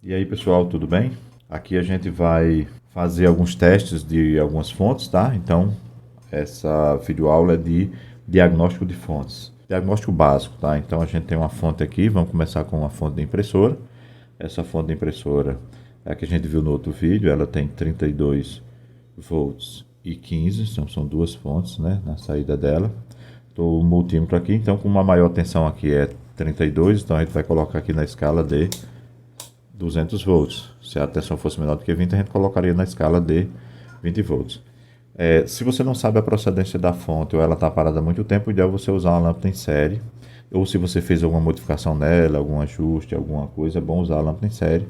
E aí, pessoal, tudo bem? Aqui a gente vai fazer alguns testes de algumas fontes, tá? Então, essa videoaula é de diagnóstico de fontes. Diagnóstico básico, tá? Então, a gente tem uma fonte aqui, vamos começar com uma fonte de impressora. Essa fonte de impressora é a que a gente viu no outro vídeo, ela tem 32 volts e 15, então são duas fontes, né, na saída dela. Estou o multímetro aqui, então com uma maior tensão aqui é 32, então a gente vai colocar aqui na escala de 200 volts. Se a tensão fosse menor do que 20, a gente colocaria na escala de 20 volts. Se você não sabe a procedência da fonte ou ela está parada há muito tempo, o ideal é você usar uma lâmpada em série. Ou se você fez alguma modificação nela, algum ajuste, alguma coisa, é bom usar a lâmpada em série.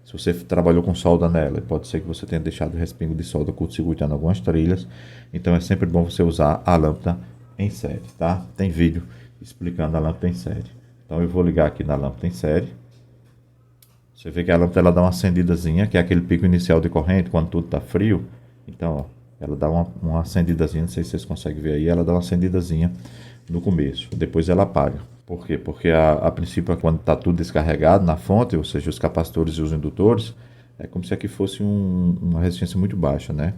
Se você trabalhou com solda nela, pode ser que você tenha deixado respingo de solda curto-circuitando algumas trilhas. Então é sempre bom você usar a lâmpada em série, tá? Tem vídeo explicando a lâmpada em série. Então eu vou ligar aqui na lâmpada em série. Você vê que a lâmpada ela dá uma acendidazinha, que é aquele pico inicial de corrente quando tudo está frio. Então, ó, ela dá uma acendidazinha, não sei se vocês conseguem ver aí, ela dá uma acendidazinha no começo. Depois ela apaga. Por quê? Porque a princípio, quando está tudo descarregado na fonte, ou seja, os capacitores e os indutores, é como se aqui fosse uma resistência muito baixa, né?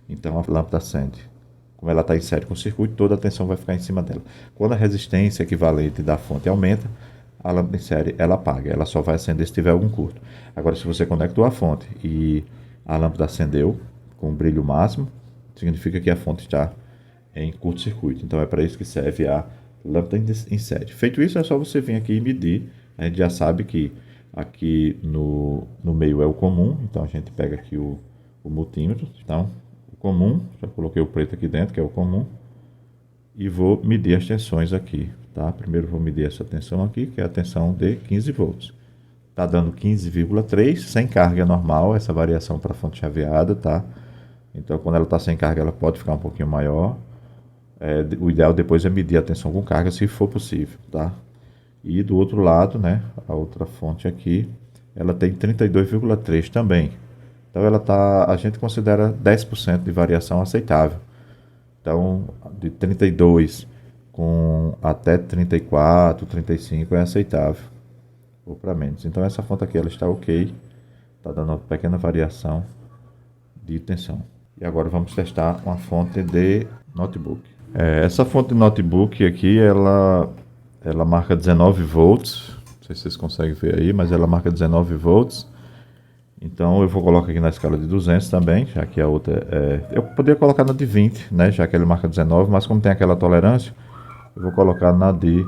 Então a lâmpada acende. Como ela está em série com o circuito, toda a tensão vai ficar em cima dela. Quando a resistência equivalente da fonte aumenta, a lâmpada em série ela apaga, ela só vai acender se tiver algum curto. Agora, se você conectou a fonte e a lâmpada acendeu com o brilho máximo, significa que a fonte está em curto-circuito. Então é para isso que serve a lâmpada em série. Feito isso, é só você vir aqui e medir. A gente já sabe que aqui no meio é o comum, então a gente pega aqui o multímetro. Então, o comum, já coloquei o preto aqui dentro, que é o comum, e vou medir as tensões aqui, tá? Primeiro vou medir essa tensão aqui, que é a tensão de 15 volts. Tá dando 15,3, sem carga normal, essa variação para fonte chaveada, tá? Então, quando ela está sem carga, ela pode ficar um pouquinho maior. O ideal depois é medir a tensão com carga, se for possível, tá? E do outro lado, né, a outra fonte aqui, ela tem 32,3 também. Então, a gente considera 10% de variação aceitável. Então, de 32 com até 34, 35 é aceitável, ou para menos. Então, essa fonte aqui ela está ok, está dando uma pequena variação de tensão. E agora vamos testar uma fonte de notebook. Essa fonte de notebook aqui, ela marca 19 volts, não sei se vocês conseguem ver aí, mas ela marca 19 volts. Então eu vou colocar aqui na escala de 200 também, já que a outra eu poderia colocar na de 20, né, já que ele marca 19, mas como tem aquela tolerância, eu vou colocar na de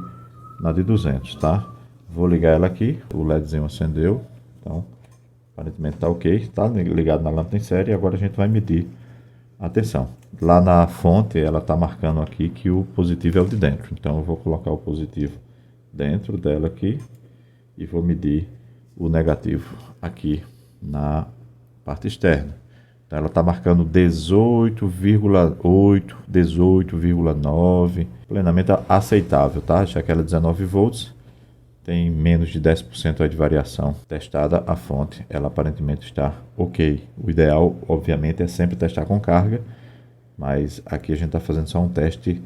200, tá? Vou ligar ela aqui, o LEDzinho acendeu, então aparentemente está ok, está ligado na lâmpada em série, e agora a gente vai medir a tensão. Lá na fonte ela está marcando aqui que o positivo é o de dentro, então eu vou colocar o positivo dentro dela aqui e vou medir o negativo aqui na parte externa. Então ela está marcando 18,8, 18,9, plenamente aceitável, tá? Já que ela é 19 volts, tem menos de 10% de variação. Testada a fonte, ela aparentemente está ok. O ideal, obviamente, é sempre testar com carga, mas aqui a gente está fazendo só um teste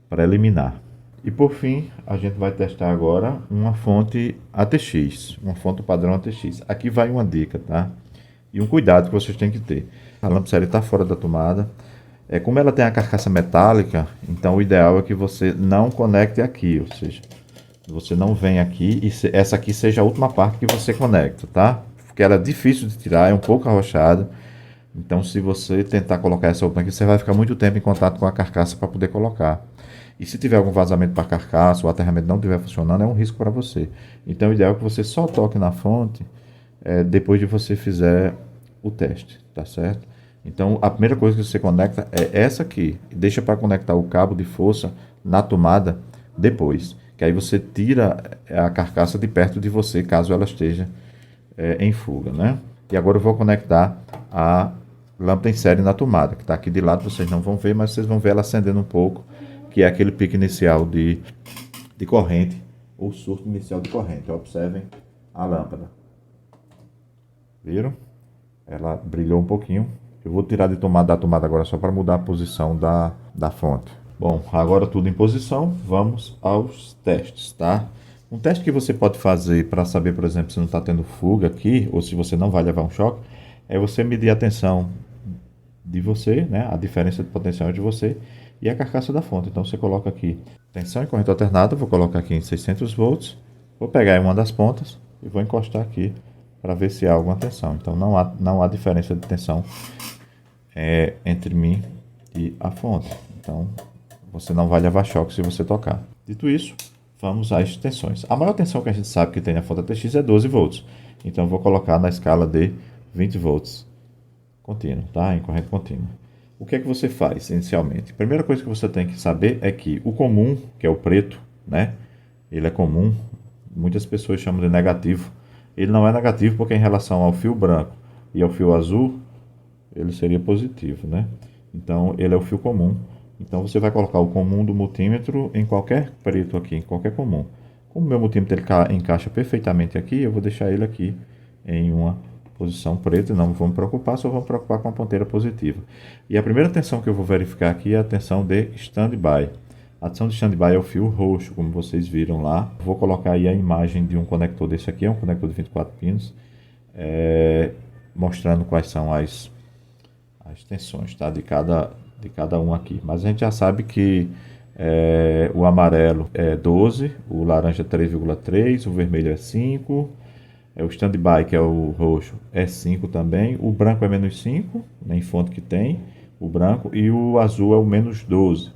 preliminar. E por fim, a gente vai testar agora uma fonte ATX, uma fonte padrão ATX. Aqui vai uma dica, tá? E um cuidado que vocês têm que ter. A lâmpada série está fora da tomada. Como ela tem a carcaça metálica, então o ideal é que você não conecte aqui, ou seja, você não vem aqui e essa aqui seja a última parte que você conecta, tá? Porque ela é difícil de tirar, é um pouco arrochada. Então, se você tentar colocar essa última aqui, você vai ficar muito tempo em contato com a carcaça para poder colocar. E se tiver algum vazamento para a carcaça, o aterramento não estiver funcionando, é um risco para você. Então, o ideal é que você só toque na fonte depois de você fizer o teste, tá certo? Então, a primeira coisa que você conecta é essa aqui. Deixa para conectar o cabo de força na tomada depois. Que aí você tira a carcaça de perto de você, caso ela esteja em fuga, né? E agora eu vou conectar a lâmpada em série na tomada, que está aqui de lado, vocês não vão ver, mas vocês vão ver ela acendendo um pouco, que é aquele pico inicial de corrente, ou surto inicial de corrente. Observem a lâmpada. Viram? Ela brilhou um pouquinho. Eu vou tirar da tomada agora só para mudar a posição da fonte. Bom, agora tudo em posição, vamos aos testes, tá? Um teste que você pode fazer para saber, por exemplo, se não está tendo fuga aqui, ou se você não vai levar um choque, é você medir a tensão de você, né, a diferença de potencial de você e a carcaça da fonte. Então você coloca aqui tensão em corrente alternada, vou colocar aqui em 600 volts, vou pegar uma das pontas e vou encostar aqui para ver se há alguma tensão. Então não há diferença de tensão entre mim e a fonte. Então você não vai levar choque se você tocar. Dito isso, vamos às tensões. A maior tensão que a gente sabe que tem na fonte ATX é 12 volts. Então eu vou colocar na escala de 20 volts contínuo, tá? Em corrente contínua. O que é que você faz inicialmente? A primeira coisa que você tem que saber é que o comum, que é o preto, né? Ele é comum, muitas pessoas chamam de negativo. Ele não é negativo porque em relação ao fio branco e ao fio azul, ele seria positivo, né? Então ele é o fio comum. Então você vai colocar o comum do multímetro em qualquer preto aqui, em qualquer comum. Como o meu multímetro ele encaixa perfeitamente aqui, eu vou deixar ele aqui em uma posição preta, não vou me preocupar, só vou me preocupar com a ponteira positiva. E a primeira tensão que eu vou verificar aqui é a tensão de standby. A tensão de standby é o fio roxo, como vocês viram lá. Vou colocar aí a imagem de um conector desse aqui, é um conector de 24 pinos, mostrando quais são as tensões, tá? de cada um aqui. Mas a gente já sabe que o amarelo é 12, o laranja é 3,3, o vermelho é 5, o standby, que é o roxo, é 5 também, o branco é menos 5, nem fonte que tem, o branco, e o azul é o menos 12.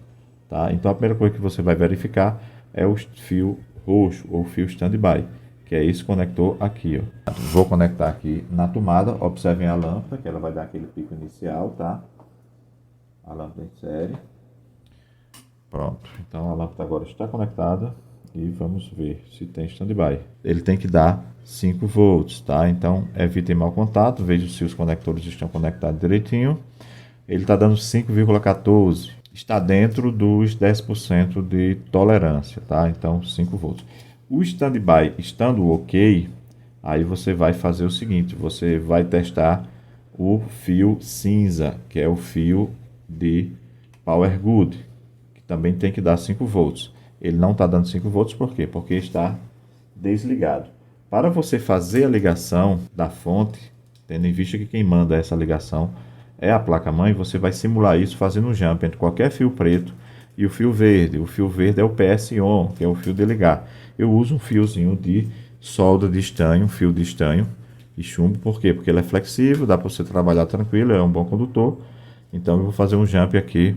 Tá? Então a primeira coisa que você vai verificar é o fio roxo, ou fio standby, que é esse conector aqui. Ó. Vou conectar aqui na tomada, observem a lâmpada, que ela vai dar aquele pico inicial, tá? A lâmpada em série. Pronto, então a lâmpada agora está conectada e vamos ver se tem standby. Ele tem que dar 5 volts, tá? Então evitem mau contato, veja se os conectores estão conectados direitinho. Ele está dando 5,14, está dentro dos 10% de tolerância, tá? Então 5 volts. O standby estando ok, aí você vai fazer o seguinte, você vai testar o fio cinza, que é o fio de Power Good, que também tem que dar 5 volts. Ele não está dando 5 volts, por quê? Porque está desligado. Para você fazer a ligação da fonte, tendo em vista que quem manda essa ligação é a placa-mãe, você vai simular isso fazendo um jump entre qualquer fio preto e o fio verde. O fio verde é o PS-ON, que é o fio de ligar. Eu uso um fiozinho de solda de estanho, um fio de estanho e chumbo. Por quê? Porque ele é flexível, dá para você trabalhar tranquilo, é um bom condutor. Então eu vou fazer um jump aqui.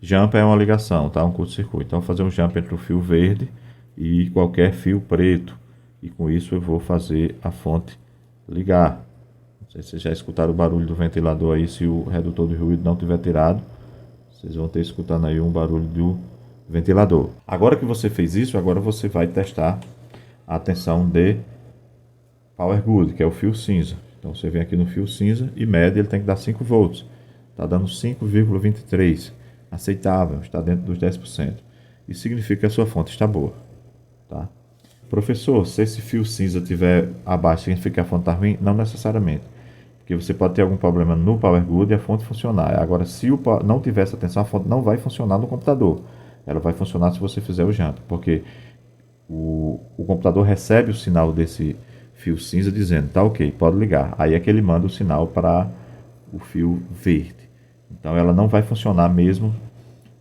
Jump é uma ligação, tá? Um curto-circuito. Então eu vou fazer um jump entre o fio verde e qualquer fio preto. E com isso eu vou fazer a fonte ligar. Não sei se vocês já escutaram o barulho do ventilador aí, se o redutor de ruído não tiver tirado. Vocês vão ter escutando aí um barulho do ventilador. Agora que você fez isso, agora você vai testar a tensão de Power Good, que é o fio cinza. Então você vem aqui no fio cinza e mede, ele tem que dar 5 volts. Está dando 5,23. Aceitável, está dentro dos 10%. Isso significa que a sua fonte está boa. Tá? Professor, se esse fio cinza estiver abaixo, significa que a fonte está ruim? Não necessariamente. Porque você pode ter algum problema no Power Good e a fonte funcionar. Agora, se não tiver essa tensão, a fonte não vai funcionar no computador. Ela vai funcionar se você fizer o jump. Porque o computador recebe o sinal desse fio cinza dizendo, tá ok, pode ligar. Aí é que ele manda o sinal para o fio verde. Então ela não vai funcionar mesmo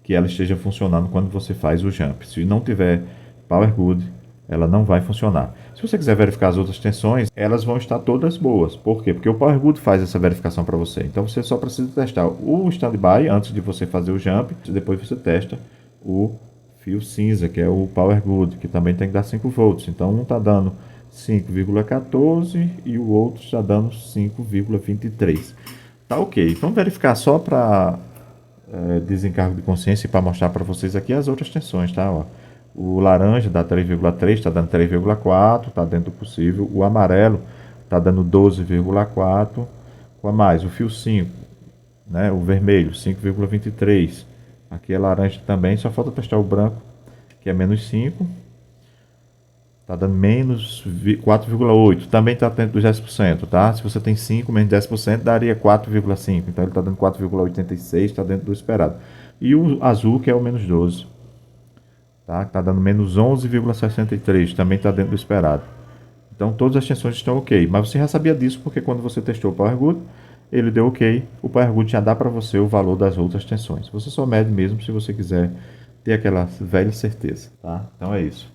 que ela esteja funcionando quando você faz o jump. Se não tiver Power Good, ela não vai funcionar. Se você quiser verificar as outras tensões, elas vão estar todas boas. Por quê? Porque o Power Good faz essa verificação para você. Então você só precisa testar o standby antes de você fazer o jump. Depois você testa o fio cinza, que é o Power Good, que também tem que dar 5 volts. Então um está dando 5,14 e o outro está dando 5,23. Tá ok. Vamos verificar só para desencargo de consciência e para mostrar para vocês aqui as outras tensões, tá? Ó. O laranja dá 3,3, está dando 3,4, está dentro do possível. O amarelo está dando 12,4. Com a mais, o fio 5, né? O vermelho, 5,23. Aqui é laranja também, só falta testar o branco, que é menos 5. Está dando menos 4,8. Também está dentro dos 10%, tá? Se você tem 5 menos 10%, daria 4,5. Então ele está dando 4,86, está dentro do esperado. E o azul, que é o menos 12. tá? Está dando menos 11,63, também está dentro do esperado. Então todas as tensões estão ok, mas você já sabia disso porque quando você testou o Power Good, ele deu ok, o Power Good já dá para você o valor das outras tensões. Você só mede mesmo se você quiser ter aquela velha certeza, tá? Então é isso.